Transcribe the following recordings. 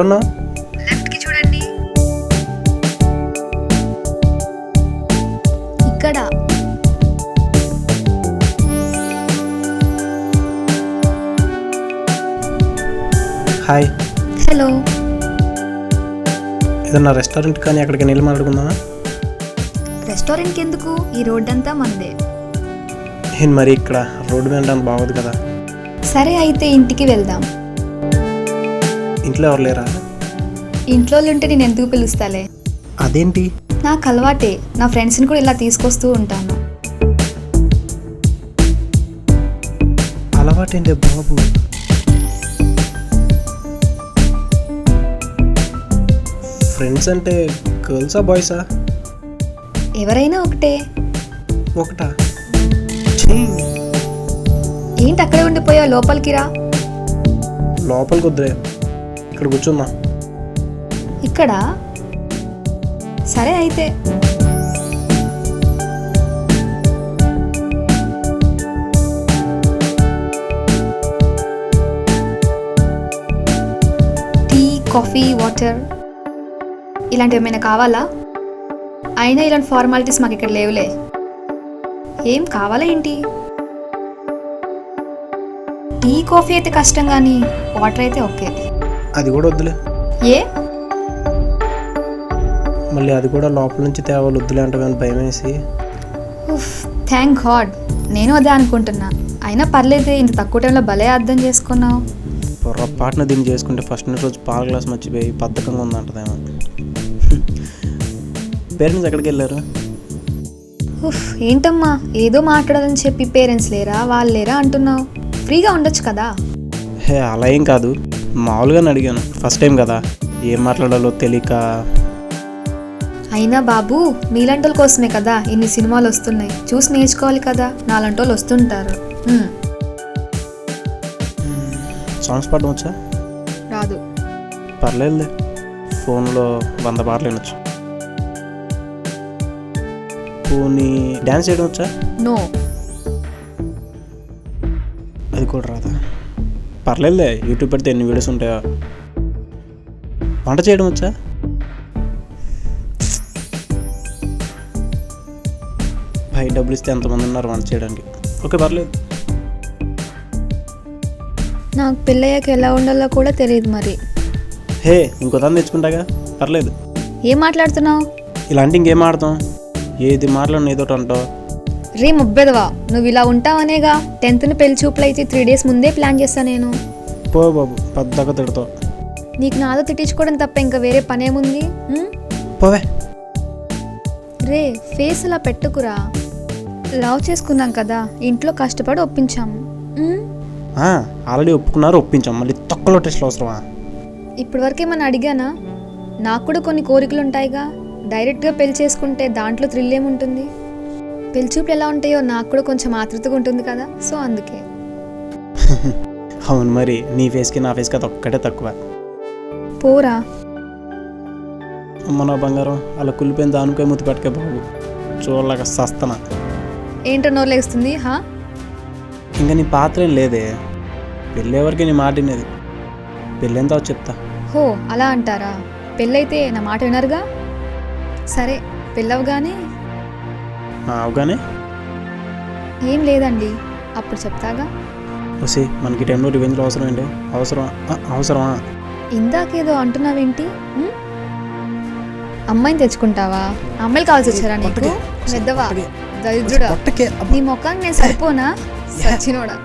ఎక్కడున్నావు? లెఫ్ట్ కి చూడండి. ఇక్కడ. హాయ్. హలో. ఏదన్నా రెస్టారెంట్ కానీ ఎక్కడికి వెళ్ళి మాట్లాడుకుందామా? రెస్టారెంట్కి ఎందుకు? ఈ రోడ్ అంతా మందే. నేను మరి ఇక్కడ రోడ్డు మీద ఉండడానికి బాగోదు కదా. సరే అయితే ఇంటికి వెళ్దాం. ఇంట్లో ఎవరు లేరా? ఇంట్లో ఉంటే నేను ఎందుకు పిలుస్తాలే? అదేంటి? నాకు అలవాటే, నా ఫ్రెండ్స్ని కూడా ఇలా తీసుకొస్తూ ఉంటాను. అలవాటేంటి బాబు? ఫ్రెండ్స్ అంటే గర్ల్సా బాయ్సా? ఎవరైనా ఒకటే. ఒకటా? ఏంటి అక్కడే ఉండిపోయా? లోపలికి రా. లోపలికి వద్దులే, ఇక్కడ కూర్చుందాం. ఇక్కడ? సరే అయితే. టీ, కాఫీ, వాటర్ ఇలాంటివి ఏమైనా కావాలా? అయినా ఇలాంటి ఫార్మాలిటీస్ మాకు ఇక్కడ లేవులే. ఏం కావాలా ఏంటి? టీ కాఫీ అయితే కష్టం, కానీ వాటర్ అయితే ఓకే. అది కూడా వద్దులే. ఏ? మళ్ళీ అది కూడా లోపల నుంచి తేవాలి వద్దులే అంటే భయం వేసి. థ్యాంక్ గాడ్, నేను అదే అనుకుంటున్నా. అయినా పర్లేదే, ఇంత తక్కువ టైంలో భలే అర్థం చేసుకున్నావు. పొరపాటున దీన్ని చేసుకుంటే ఫస్ట్ రోజు పాల గ్లాస్ మర్చిపోయి బద్ధకంగా ఉందంటదేమో. పేరెంట్స్ ఎక్కడికి వెళ్ళారు? ఏంటమ్మా ఏదో మాట్లాడాలని చెప్పి పేరెంట్స్ లేరా వాళ్ళు లేరా అంటున్నావు? ఫ్రీగా ఉండొచ్చు కదా. హే అలా ఏం కాదు, మామూలుగానే అడిగాను. ఫస్ట్ టైం కదా, ఏం మాట్లాడాలో తెలియక. అయినా బాబు, మీలాంటి వాళ్ళ కోసమే కదా ఇన్ని సినిమాలు వస్తున్నాయి. చూసి నేర్చుకోవాలి కదా, నాలాంటి వాళ్ళు వస్తుంటారు. సాంగ్స్ పాడడం వచ్చా? రాదు. పర్లేదులే, ఫోన్లో 100 పాటలు వినొచ్చు. పోనీ డ్యాన్స్ చేయడం వచ్చా? నో. అది కూడా రాదా? పర్లేదులే, యూట్యూబ్ పెడితే ఎన్ని వీడియోస్ ఉంటాయో. వంట చేయడం వచ్చా? బయట డబ్బులు ఇస్తే ఎంతమంది ఉన్నారు వంట చేయడానికి. ఓకే పర్లేదు. నాకు పెళ్ళయ్యాక ఎలా ఉండాలో కూడా తెలియదు మరి. హే ఇంకో దాన్ని తెచ్చుకుంటాగా, పర్లేదు. ఏం మాట్లాడుతున్నావు? ఇలాంటి ఇంకేం ఆడతాం, ఏది మాట్లాడిన ఏదోటి అంటావు. రే ముబ్బెదవా, నువ్వు ఇలా ఉంటావనేగా 10th పెళ్లి చూపులు అయితే 3 days ముందే ప్లాన్ చేస్తా నేను. పో బాబు, పెద్దగా తిడతావు. నీకు నాతో తిట్టించుకోవడం తప్ప ఇంకా వేరే పనేముంది? పోవే. రే ఫేస్ అలా పెట్టుకురా. లవ్ చేసుకున్నాం కదా, ఇంట్లో కష్టపడి ఒప్పించాము. ఆల్రెడీ ఒప్పుకున్నారు, ఒప్పించాం. మళ్ళీ తొక్కలో టెస్ట్లు అవసరమా? ఇప్పటి వరకు ఏమన్నా అడిగానా? నాకు కూడా కొన్ని కోరికలు ఉంటాయిగా. డైరెక్ట్గా పెళ్లి చేసుకుంటే దాంట్లో థ్రిల్ ఏముంటుంది? పెళ్లి చూపులు ఎలా ఉంటాయో నాకు కూడా కొంచెం ఆతృతగా ఉంటుంది కదా, సో అందుకే. అవును, మరి నీ ఫేస్కి నా ఫేస్కి అది ఒక్కటే తక్కువ. పోరా. అమ్మ నా బంగారం, అలా కుళ్ళిపోయిన దానికే ముద్దు పట్టుకే బాబు, చూడలేక సస్తన. ఏంటో నోరు లేస్తుంది? ఇంకా నీ పాత్ర ఏం లేదే, పెళ్ళేవరకు నీ మాట వినేది. పెళ్ళేంతో చెప్తా. హో అలా అంటారా? పెళ్ళైతే నా మాట వినరుగా. సరే పెళ్ళవగానే. అవగానే ఏం లేదండి, అప్పుడు చెప్తాగా. వస్తే మనకి టైంలో రివెంజ్లో అవసరం ఏంటి? అవసరమా? ఇందాకేదో అంటున్నావేంటి? అమ్మాయిని తెచ్చుకుంటావా? అమ్మాయిలు కావాల్సి వచ్చారా నీకు? పెద్దవా దరిద్రుడా, నీ ముఖానికి నేను సరిపోనా? సచ్చినోడా,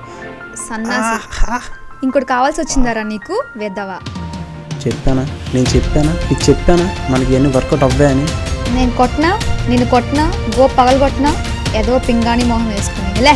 సన్నాసి. ఇంకోటి కావాల్సి వచ్చిందారా నీకు? వెద్దవా. నేను చెప్పానా మనకి ఎన్ని వర్కౌట్ అవ్వే అని? నేను కొట్టినా, గో పగలు కొట్టినా, ఏదో పింగాణి మొహం వేసుకుని లే.